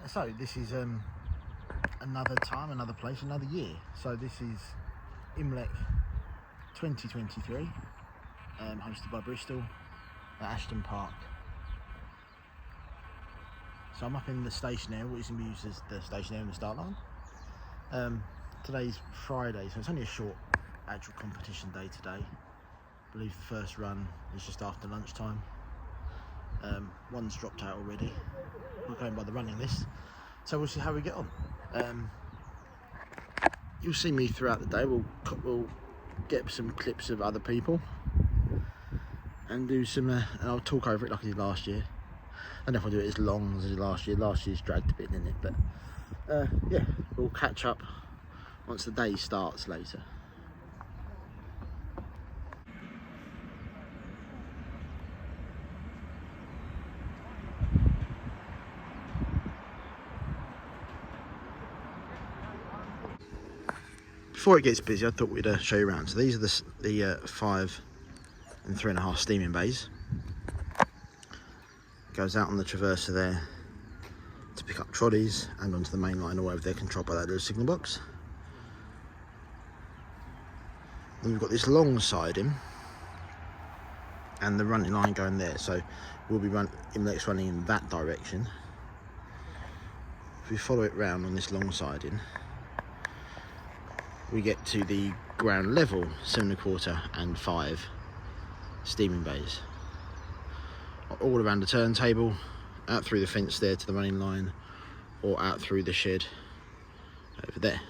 So this is another time, another place, another year. So this is IMLEC 2023, hosted by Bristol at Ashton Park. So I'm up in the station area, what is going to be used as the station area in the start line. Today's Friday, so it's only a short actual competition day today. I believe the first run is just after lunchtime. One's dropped out already. We're going by the running list, so we'll see how we get on. You'll see me throughout the day. We'll get some clips of other people and do some and I'll talk over it like I did last year. I don't know if I'll do it as long as I did last year. Last year's dragged a bit, didn't it? But yeah, we'll catch up once the day starts later. Before it gets busy, I thought we'd show you around. So these are the 5 and 3.5 steaming bays. Goes out on the traverser there to pick up trolleys and onto the main line, all over there, controlled by that little signal box. Then we've got this long siding and the running line going there. So we'll be IMLEC's running in that direction. If we follow it round on this long siding, we get to the ground level 7.25 and 5 steaming bays, all around the turntable, out through the fence there to the running line, or out through the shed over there.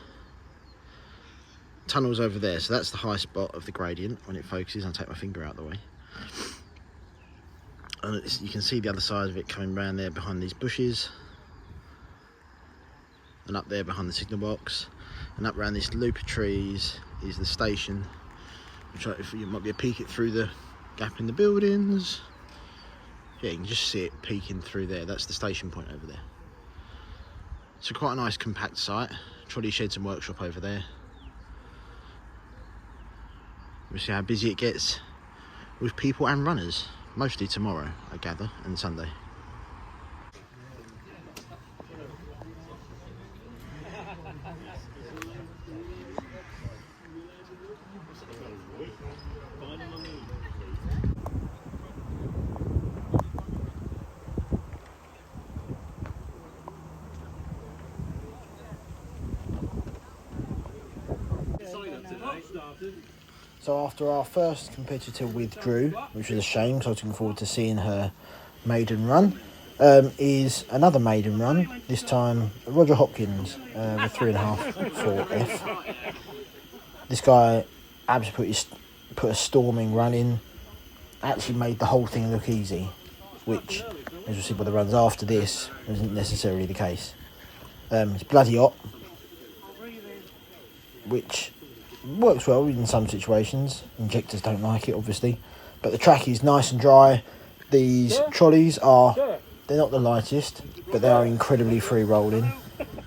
Tunnels over there, so that's the high spot of the gradient. When it focuses, I'll take my finger out of the way, and you can see the other side of it coming round there behind these bushes, and up there behind the signal box. And up around this loop of trees is the station, which you might be able to peek it through the gap in the buildings. Yeah, you can just see it peeking through there. That's the station point over there. So quite a nice compact site. Trolley sheds and workshop over there. We'll see how busy it gets with people and runners. Mostly tomorrow, I gather, and Sunday. So after our first competitor withdrew, which was a shame, so I was looking forward to seeing her maiden run, is another maiden run, this time Roger Hopkins with 3.5 4F. This guy absolutely put a storming run in, actually made the whole thing look easy, which, as you'll see by the runs after this, isn't necessarily the case. It's bloody hot, which works well in some situations. Injectors don't like it, obviously, but the track is nice and dry. These trolleys they're not the lightest, but they are incredibly free rolling.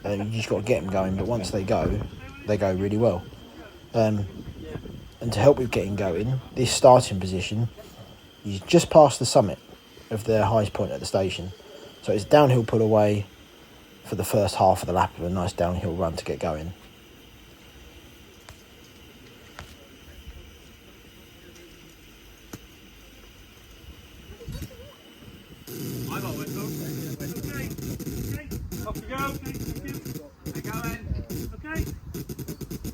You just got to get them going, but once they go really well. And to help with getting going, this starting position is just past the summit of the highest point at the station, so it's downhill pull away for the first half of the lap of a nice downhill run to get going. Off you go. Keep going. Okay.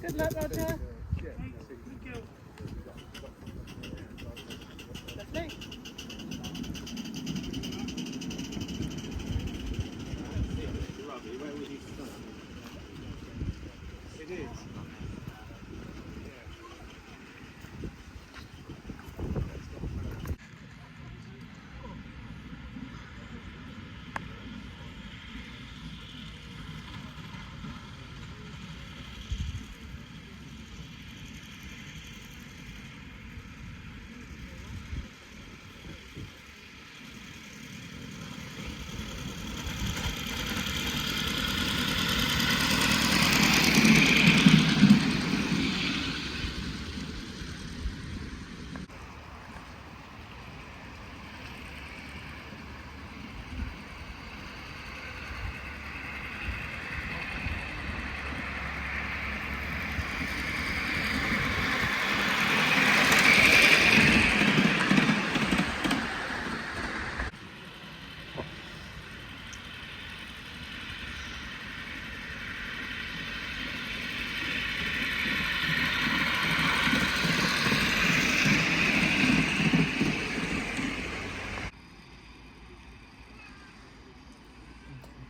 Good luck, Roger. Okay. Thank you. Lovely. It is.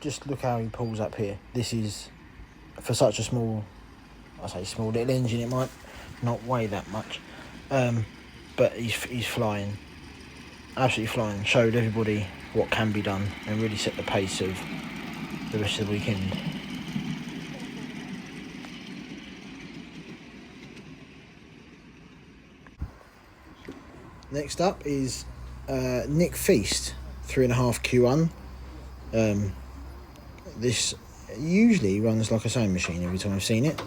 just look how he pulls up here. This is, for such a small, I say small little engine, it might not weigh that much, but he's flying, absolutely flying. Showed everybody what can be done and really set the pace of the rest of the weekend. Next up is Nick Feast, 3.5 Q1. This usually runs like a sewing machine every time I've seen it,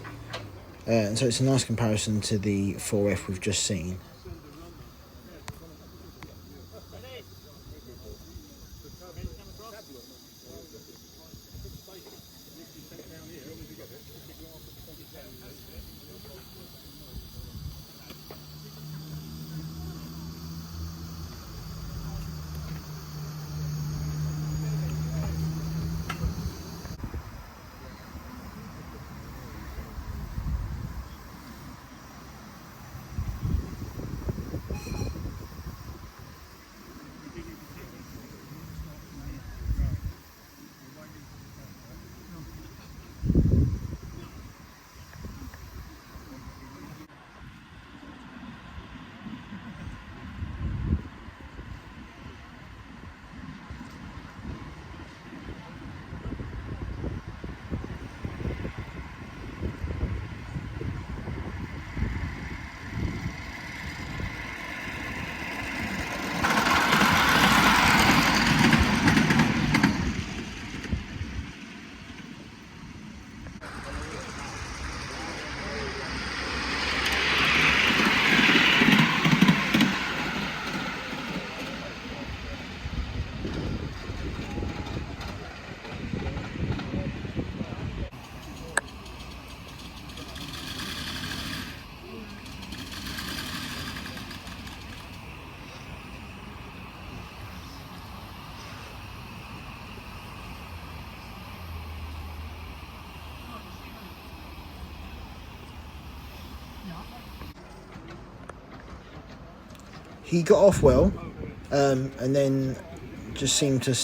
and so it's a nice comparison to the 4F we've just seen. He got off well, and then just seemed to,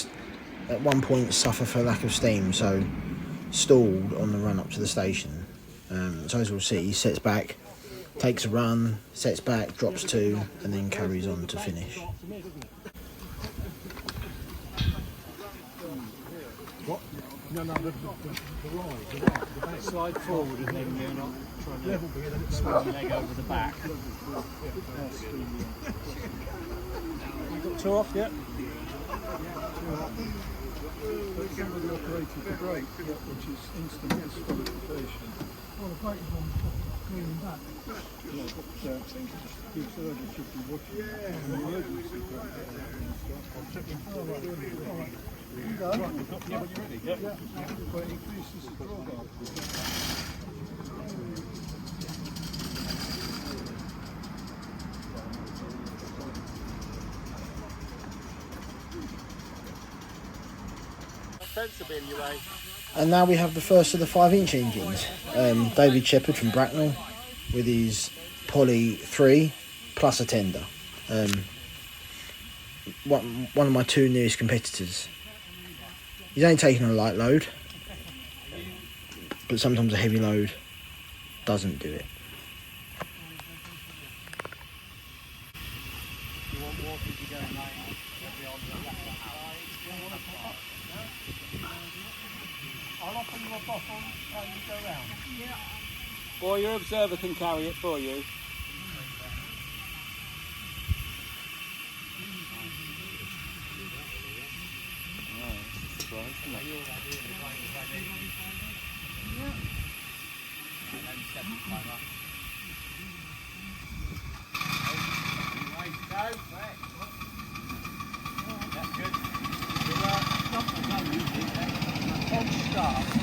at one point, suffer for lack of steam, so stalled on the run up to the station. So as we'll see, he sets back, takes a run, sets back, drops 2, and then carries on to finish. What? No, the back. Slide forward and then you're not trying to swing your leg over the back. You got 2 off yet? But somebody operated the brake, which is instant disqualification. Well, the brake is on cleaning back. Yeah, but you third should be watching the emergency brake. All right. You done? Yeah, but you're ready. Yep. Yeah. But it increases the drawbar. And now we have the first of the 5-inch engines. David Shepherd from Bracknell with his Poly 3 plus a tender. One of my 2 nearest competitors. He's only taking a light load, but sometimes a heavy load doesn't do it. I'll offer you a bottle and you go round. Yeah. Or your observer can carry it for you.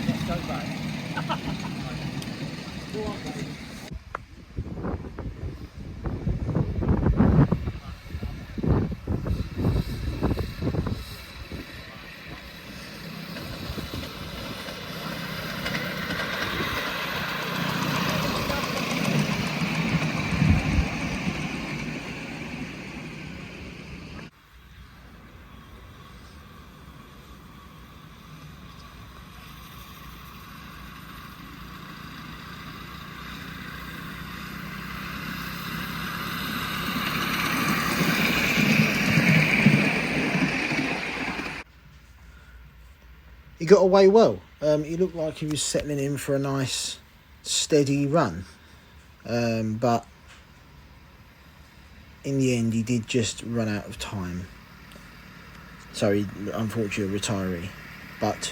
Let's go back. he got away well. He looked like he was settling in for a nice, steady run. But in the end, he did just run out of time. So he, unfortunately, a retiree. But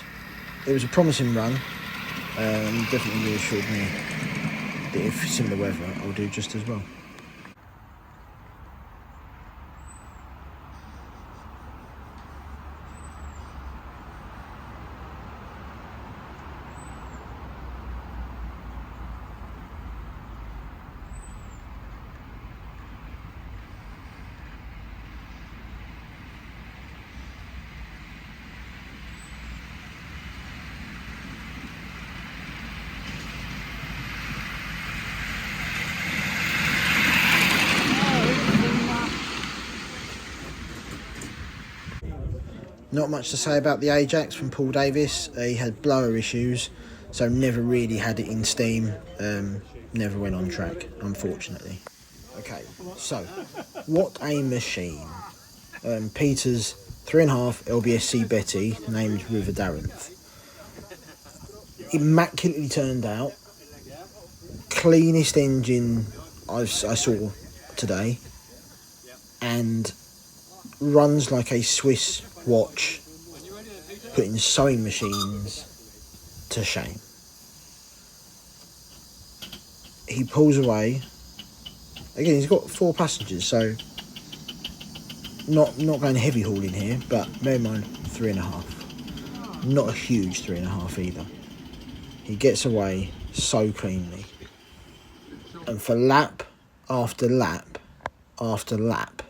it was a promising run. Definitely reassured me that if similar weather, I'll do just as well. Not much to say about the Ajax from Paul Davis. He had blower issues, so never really had it in steam. Never went on track, unfortunately. Okay, so what a machine. Peter's 3.5 LBSC Betty, named River Darenth. Immaculately turned out. Cleanest engine I saw today. And runs like a Swiss watch, putting sewing machines to shame. He pulls away. Again, he's got 4 passengers, so not going heavy hauling here, but bear in mind 3.5. Not a huge 3.5 either. He gets away so cleanly. And for lap after lap after lap,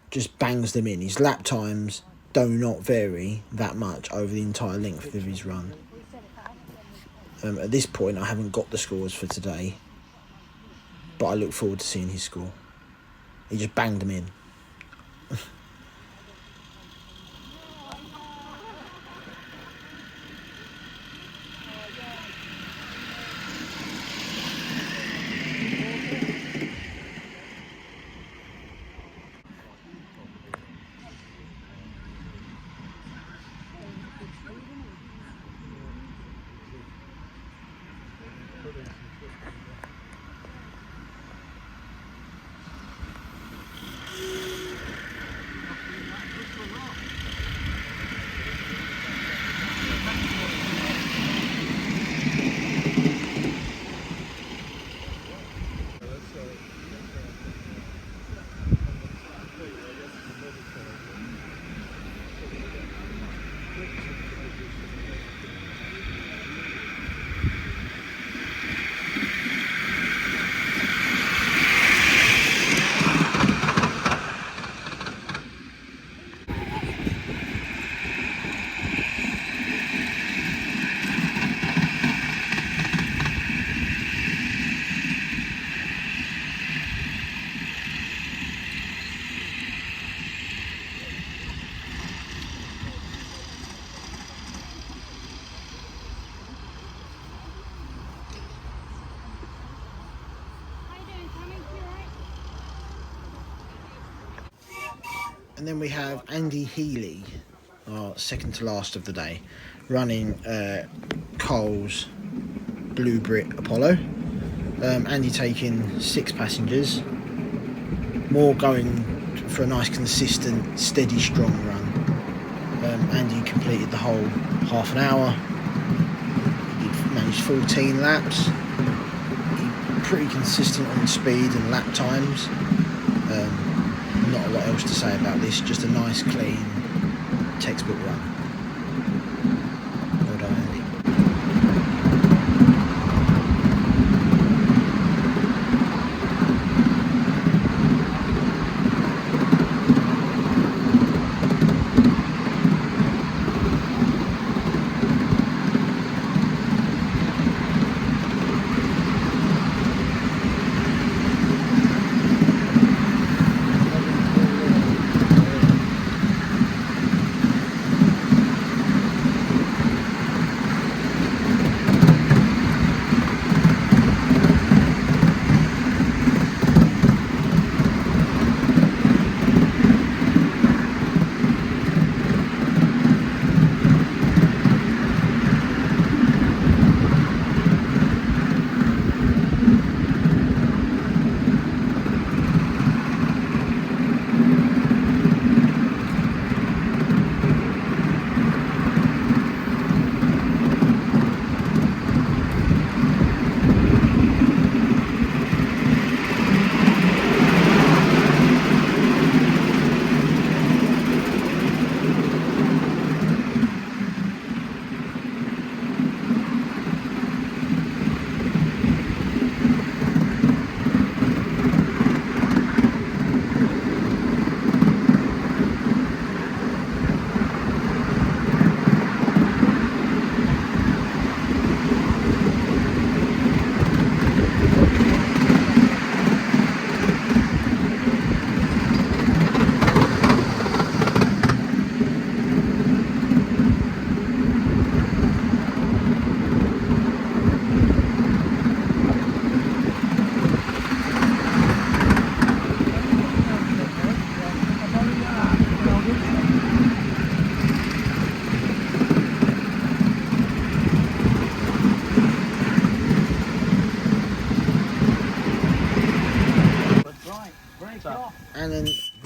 just bangs them in. His lap times do not vary that much over the entire length of his run. At this point, I haven't got the scores for today, but I look forward to seeing his score. He just banged them in. And then we have Andy Healy, our second to last of the day, running Cole's Blue Brit Apollo. Andy taking 6 passengers, more going for a nice consistent steady strong run. Andy completed the whole half an hour. He managed 14 laps. He pretty consistent on speed and lap times. Not a lot else to say about this, just a nice clean textbook run. Well done, Andy.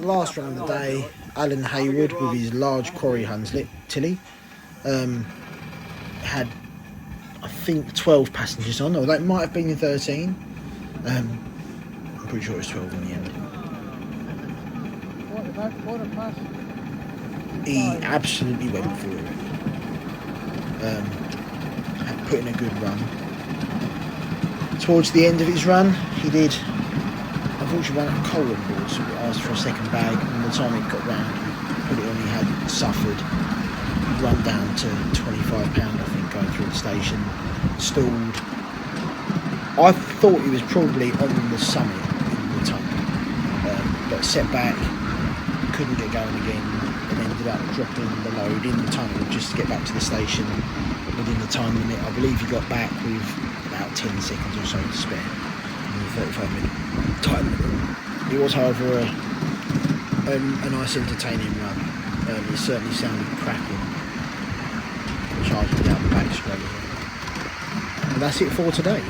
last run of the day, Alan Hayward with his large quarry Hunslet Tilly had, I think, 12 passengers on, or that might have been 13. I'm pretty sure it was 12 in the end. He absolutely went for it. Had put in a good run. Towards the end of his run, he did unfortunately run out of coal on board, so he asked for a second bag, and by the time it got round, he put it on, he had suffered, run down to £25, I think, going through the station, stalled. I thought he was probably on the summit in the tunnel, but set back, couldn't get going again, and ended up dropping the load in the tunnel just to get back to the station within the time limit. I believe he got back with about 10 seconds or so to spare in the 35-minute time limit. It was, however, a nice entertaining run. It certainly sounded cracking, charging down the back straight ahead. And that's it for today.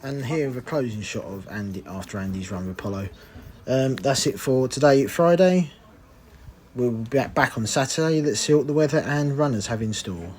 And here with a closing shot of Andy after Andy's run with Apollo. That's it for today, Friday. We'll be back on Saturday. Let's see what the weather and runners have in store.